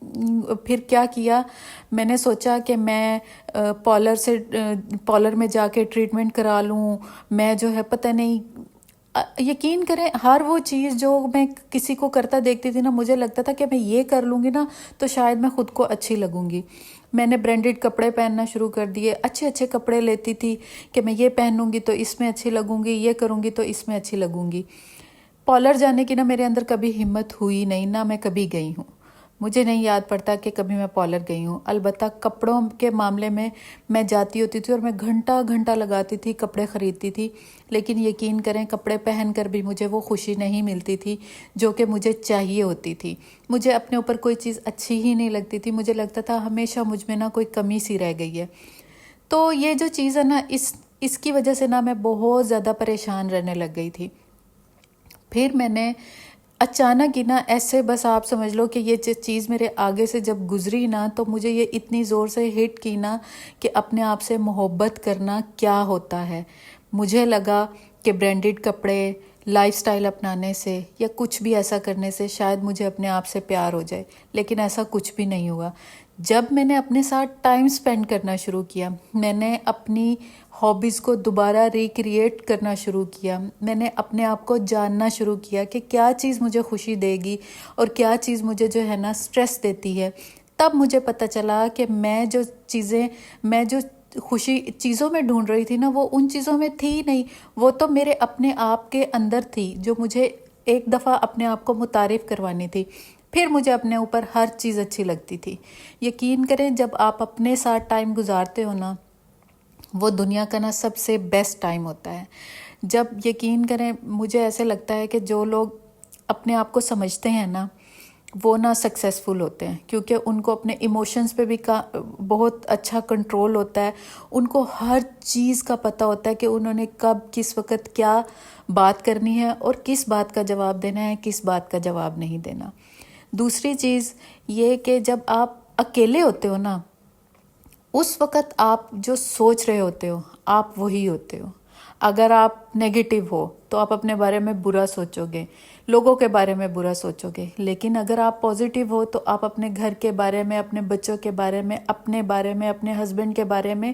پھر کیا کیا، میں نے سوچا کہ میں پارلر میں جا کے ٹریٹمنٹ کرا لوں. میں جو ہے پتہ نہیں، یقین کریں ہر وہ چیز جو میں کسی کو کرتا دیکھتی تھی نا، مجھے لگتا تھا کہ میں یہ کر لوں گی نا تو شاید میں خود کو اچھی لگوں گی. میں نے برانڈیڈ کپڑے پہننا شروع کر دیے، اچھے اچھے کپڑے لیتی تھی کہ میں یہ پہنوں گی تو اس میں اچھی لگوں گی، یہ کروں گی تو اس میں اچھی لگوں گی. پارلر جانے کی نا میرے اندر کبھی ہمت ہوئی نہیں، نہ میں کبھی گئی ہوں. مجھے نہیں یاد پڑتا کہ کبھی میں پارلر گئی ہوں. البتہ کپڑوں کے معاملے میں جاتی ہوتی تھی اور میں گھنٹہ گھنٹہ لگاتی تھی، کپڑے خریدتی تھی. لیکن یقین کریں کپڑے پہن کر بھی مجھے وہ خوشی نہیں ملتی تھی جو کہ مجھے چاہیے ہوتی تھی. مجھے اپنے اوپر کوئی چیز اچھی ہی نہیں لگتی تھی. مجھے لگتا تھا ہمیشہ مجھ میں نا کوئی کمی سی رہ گئی ہے. تو یہ جو چیز ہے نا، اس کی وجہ سے نا میں بہت زیادہ پریشان رہنے لگ گئی تھی. پھر میں نے اچانک ہی نا ایسے، بس آپ سمجھ لو کہ یہ چیز میرے آگے سے جب گزری نا تو مجھے یہ اتنی زور سے ہٹ کی نا کہ اپنے آپ سے محبت کرنا کیا ہوتا ہے. مجھے لگا کہ برانڈیڈ کپڑے، لائف سٹائل اپنانے سے یا کچھ بھی ایسا کرنے سے شاید مجھے اپنے آپ سے پیار ہو جائے، لیکن ایسا کچھ بھی نہیں ہوا. جب میں نے اپنے ساتھ ٹائم سپینڈ کرنا شروع کیا، میں نے اپنی ہابیز کو دوبارہ ریکریٹ کرنا شروع کیا، میں نے اپنے آپ کو جاننا شروع کیا کہ کیا چیز مجھے خوشی دے گی اور کیا چیز مجھے جو ہے نا سٹریس دیتی ہے. تب مجھے پتہ چلا کہ میں جو خوشی چیزوں میں ڈھونڈ رہی تھی نا، وہ ان چیزوں میں تھی نہیں، وہ تو میرے اپنے آپ کے اندر تھی جو مجھے ایک دفعہ اپنے آپ کو متعارف کروانی تھی. پھر مجھے اپنے اوپر ہر چیز اچھی لگتی تھی. یقین کریں جب آپ اپنے ساتھ ٹائم گزارتے ہو نا، وہ دنیا کا نا سب سے بیسٹ ٹائم ہوتا ہے. جب یقین کریں مجھے ایسے لگتا ہے کہ جو لوگ اپنے آپ کو سمجھتے ہیں نا، وہ نا سکسیسفل ہوتے ہیں، کیونکہ ان کو اپنے ایموشنز پہ بھی بہت اچھا کنٹرول ہوتا ہے. ان کو ہر چیز کا پتہ ہوتا ہے کہ انہوں نے کب کس وقت کیا بات کرنی ہے اور کس بات کا جواب دینا ہے، کس بات کا جواب نہیں دینا. دوسری چیز یہ کہ جب آپ اکیلے ہوتے ہو نا، اس وقت آپ جو سوچ رہے ہوتے ہو آپ وہی ہوتے ہو. اگر آپ نیگیٹو ہو تو آپ اپنے بارے میں برا سوچو گے، لوگوں کے بارے میں برا سوچو گے. لیکن اگر آپ پازیٹیو ہو تو آپ اپنے گھر کے بارے میں، اپنے بچوں کے بارے میں، اپنے بارے میں، اپنے ہسبینڈ کے بارے میں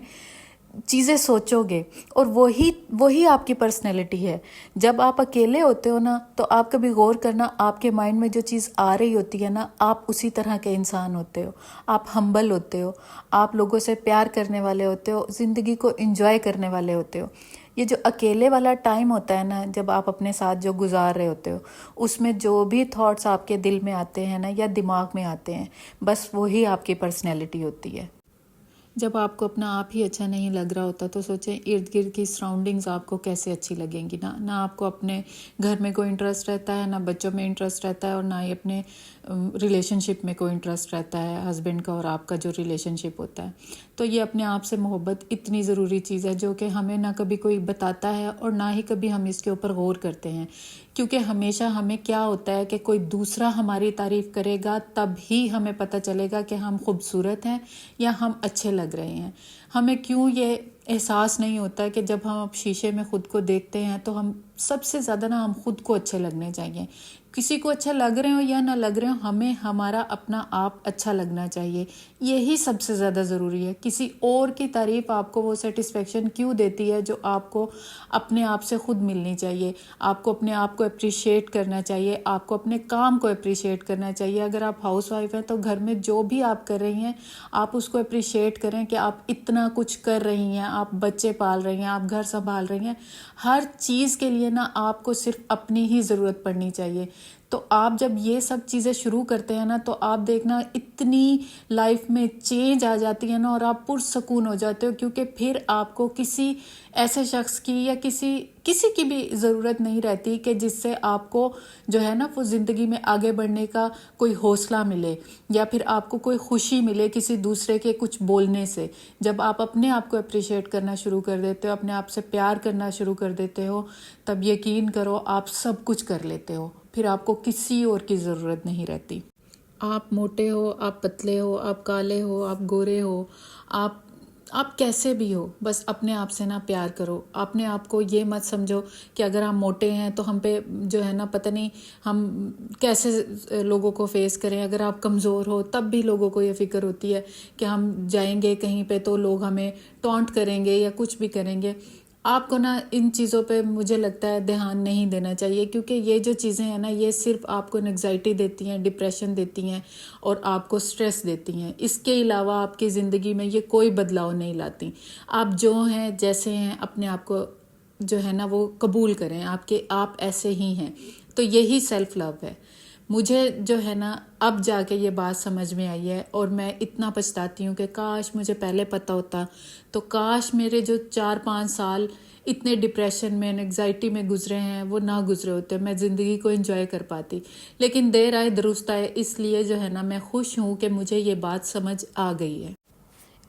چیزیں سوچو گے، اور وہی آپ کی پرسنالٹی ہے. جب آپ اکیلے ہوتے ہو نا تو آپ کبھی غور کرنا، آپ کے مائنڈ میں جو چیز آ رہی ہوتی ہے نا، آپ اسی طرح کے انسان ہوتے ہو. آپ ہمبل ہوتے ہو، آپ لوگوں سے پیار کرنے والے ہوتے ہو، زندگی کو انجوائے کرنے والے ہوتے ہو. یہ جو اکیلے والا ٹائم ہوتا ہے نا، جب آپ اپنے ساتھ جو گزار رہے ہوتے ہو، اس میں جو بھی تھاٹس آپ کے دل میں آتے ہیں نا یا دماغ میں آتے ہیں، بس وہی آپ کی پرسنالٹی ہوتی ہے. جب آپ کو اپنا آپ ہی اچھا نہیں لگ رہا ہوتا تو سوچیں ارد گرد کی سراؤنڈنگز آپ کو کیسے اچھی لگیں گی. نہ آپ کو اپنے گھر میں کوئی انٹرسٹ رہتا ہے، نہ بچوں میں انٹرسٹ رہتا ہے، اور نہ ہی اپنے ریلیشن شپ میں کوئی انٹرسٹ رہتا ہے، ہسبینڈ کا اور آپ کا جو ریلیشن شپ ہوتا ہے. تو یہ اپنے آپ سے محبت اتنی ضروری چیز ہے جو کہ ہمیں نہ کبھی کوئی بتاتا ہے اور نہ ہی کبھی ہم اس کے اوپر غور کرتے ہیں. کیونکہ ہمیشہ ہمیں کیا ہوتا ہے کہ کوئی دوسرا ہماری تعریف کرے گا تب ہی ہمیں پتہ چلے گا کہ ہم خوبصورت ہیں یا ہم اچھے لگ رہے ہیں. ہمیں کیوں یہ احساس نہیں ہوتا کہ جب ہم شیشے میں خود کو دیکھتے ہیں تو ہم سب سے زیادہ نا ہم خود کو اچھے لگنے چاہیے. کسی کو اچھا لگ رہے ہو یا نہ لگ رہے ہو، ہمیں ہمارا اپنا آپ اچھا لگنا چاہیے. یہی سب سے زیادہ ضروری ہے. کسی اور کی تعریف آپ کو وہ سیٹسفیکشن کیوں دیتی ہے جو آپ کو اپنے آپ سے خود ملنی چاہیے. آپ کو اپنے آپ کو اپریشیٹ کرنا چاہیے، آپ کو اپنے کام کو اپریشیٹ کرنا چاہیے. اگر آپ ہاؤس وائف ہیں تو گھر میں جو بھی آپ کر رہی ہیں آپ اس کو اپریشیٹ کریں کہ آپ اتنا کچھ کر رہی ہیں، آپ بچے پال رہی ہیں، آپ گھر سنبھال رہی ہیں. ہر چیز کے لیے نا آپ کو صرف اپنی ہی ضرورت پڑنی چاہیے. تو آپ جب یہ سب چیزیں شروع کرتے ہیں نا تو آپ دیکھنا اتنی لائف میں چینج آ جاتی ہے نا، اور آپ پرسکون ہو جاتے ہو. کیونکہ پھر آپ کو کسی ایسے شخص کی یا کسی کی بھی ضرورت نہیں رہتی کہ جس سے آپ کو جو ہے نا وہ زندگی میں آگے بڑھنے کا کوئی حوصلہ ملے یا پھر آپ کو کوئی خوشی ملے کسی دوسرے کے کچھ بولنے سے. جب آپ اپنے آپ کو اپریشیٹ کرنا شروع کر دیتے ہو، اپنے آپ سے پیار کرنا شروع کر دیتے ہو، تب یقین کرو آپ سب کچھ کر لیتے ہو. پھر آپ کو کسی اور کی ضرورت نہیں رہتی. آپ موٹے ہو، آپ پتلے ہو، آپ کالے ہو، آپ گورے ہو، آپ آپ کیسے بھی ہو بس اپنے آپ سے نا پیار کرو. اپنے آپ کو یہ مت سمجھو کہ اگر ہم موٹے ہیں تو ہم پہ جو ہے نا پتہ نہیں ہم کیسے لوگوں کو فیس کریں. اگر آپ کمزور ہو تب بھی لوگوں کو یہ فکر ہوتی ہے کہ ہم جائیں گے کہیں پہ تو لوگ ہمیں ٹونٹ کریں گے یا کچھ بھی کریں گے. آپ کو نا ان چیزوں پہ مجھے لگتا ہے دھیان نہیں دینا چاہیے، کیونکہ یہ جو چیزیں ہیں نا یہ صرف آپ کو انگزائٹی دیتی ہیں، ڈپریشن دیتی ہیں اور آپ کو سٹریس دیتی ہیں. اس کے علاوہ آپ کی زندگی میں یہ کوئی بدلاؤ نہیں لاتی. آپ جو ہیں جیسے ہیں اپنے آپ کو جو ہے نا وہ قبول کریں، آپ ایسے ہی ہیں. تو یہی سیلف لو ہے. مجھے جو ہے نا اب جا کے یہ بات سمجھ میں آئی ہے اور میں اتنا پچھتاتی ہوں کہ کاش مجھے پہلے پتہ ہوتا، تو کاش میرے جو 4-5 سال اتنے ڈپریشن میں انگزائٹی میں گزرے ہیں وہ نہ گزرے ہوتے، میں زندگی کو انجوائے کر پاتی. لیکن دیر آئے درست آئے، اس لیے جو ہے نا میں خوش ہوں کہ مجھے یہ بات سمجھ آ گئی ہے.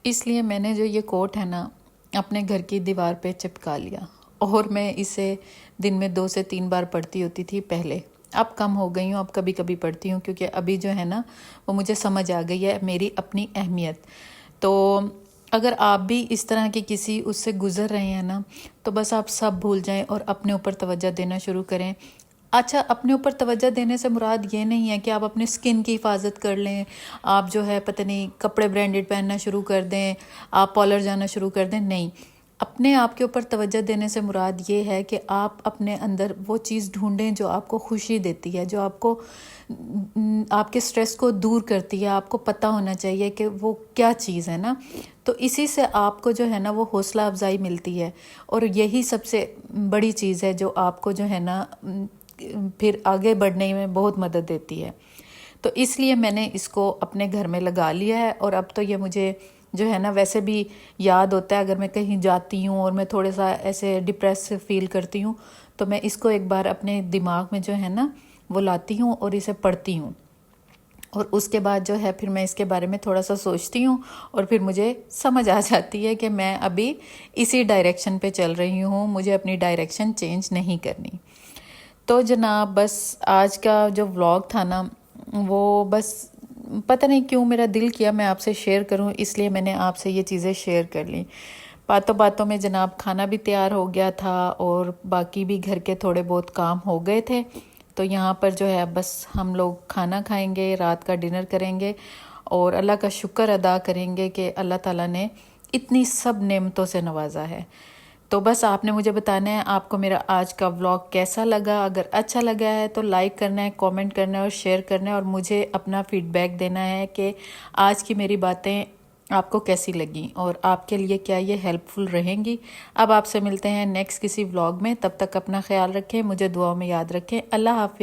اس لیے میں نے جو یہ کوٹ ہے نا اپنے گھر کی دیوار پہ چپکا لیا، اور میں اسے دن میں 2 سے 3 بار پڑھتی ہوتی تھی پہلے. اب کم ہو گئی ہوں، اب کبھی کبھی پڑھتی ہوں، کیونکہ ابھی جو ہے نا وہ مجھے سمجھ آ گئی ہے میری اپنی اہمیت. تو اگر آپ بھی اس طرح کی کسی اس سے گزر رہے ہیں نا تو بس آپ سب بھول جائیں اور اپنے اوپر توجہ دینا شروع کریں. اچھا، اپنے اوپر توجہ دینے سے مراد یہ نہیں ہے کہ آپ اپنے سکن کی حفاظت کر لیں، آپ جو ہے پتہ نہیں کپڑے برانڈڈ پہننا شروع کر دیں، آپ پارلر جانا شروع کر دیں. نہیں، اپنے آپ کے اوپر توجہ دینے سے مراد یہ ہے کہ آپ اپنے اندر وہ چیز ڈھونڈیں جو آپ کو خوشی دیتی ہے، جو آپ کو آپ کے سٹریس کو دور کرتی ہے. آپ کو پتہ ہونا چاہیے کہ وہ کیا چیز ہے نا. تو اسی سے آپ کو جو ہے نا وہ حوصلہ افزائی ملتی ہے، اور یہی سب سے بڑی چیز ہے جو آپ کو جو ہے نا پھر آگے بڑھنے میں بہت مدد دیتی ہے. تو اس لیے میں نے اس کو اپنے گھر میں لگا لیا ہے، اور اب تو یہ مجھے جو ہے نا ویسے بھی یاد ہوتا ہے اگر میں کہیں جاتی ہوں اور میں تھوڑا سا ایسے ڈپریس فیل کرتی ہوں تو میں اس کو ایک بار اپنے دماغ میں جو ہے نا وہ لاتی ہوں اور اسے پڑھتی ہوں، اور اس کے بعد جو ہے پھر میں اس کے بارے میں تھوڑا سا سوچتی ہوں، اور پھر مجھے سمجھ آ جاتی ہے کہ میں ابھی اسی ڈائریکشن پہ چل رہی ہوں، مجھے اپنی ڈائریکشن چینج نہیں کرنی. تو جناب بس آج کا جو ولاگ تھا نا وہ بس پتہ نہیں کیوں میرا دل کیا میں آپ سے شیئر کروں، اس لیے میں نے آپ سے یہ چیزیں شیئر کر لیں. باتوں باتوں میں جناب کھانا بھی تیار ہو گیا تھا اور باقی بھی گھر کے تھوڑے بہت کام ہو گئے تھے. تو یہاں پر جو ہے بس ہم لوگ کھانا کھائیں گے، رات کا ڈنر کریں گے اور اللہ کا شکر ادا کریں گے کہ اللہ تعالیٰ نے اتنی سب نعمتوں سے نوازا ہے. تو بس آپ نے مجھے بتانا ہے آپ کو میرا آج کا ولاگ کیسا لگا. اگر اچھا لگا ہے تو لائک کرنا ہے، کامنٹ کرنا ہے اور شیئر کرنا ہے، اور مجھے اپنا فیڈ بیک دینا ہے کہ آج کی میری باتیں آپ کو کیسی لگیں اور آپ کے لیے کیا یہ ہیلپ فل رہیں گی. اب آپ سے ملتے ہیں نیکسٹ کسی ولاگ میں، تب تک اپنا خیال رکھیں، مجھے دعاؤں میں یاد رکھیں. اللہ حافظ.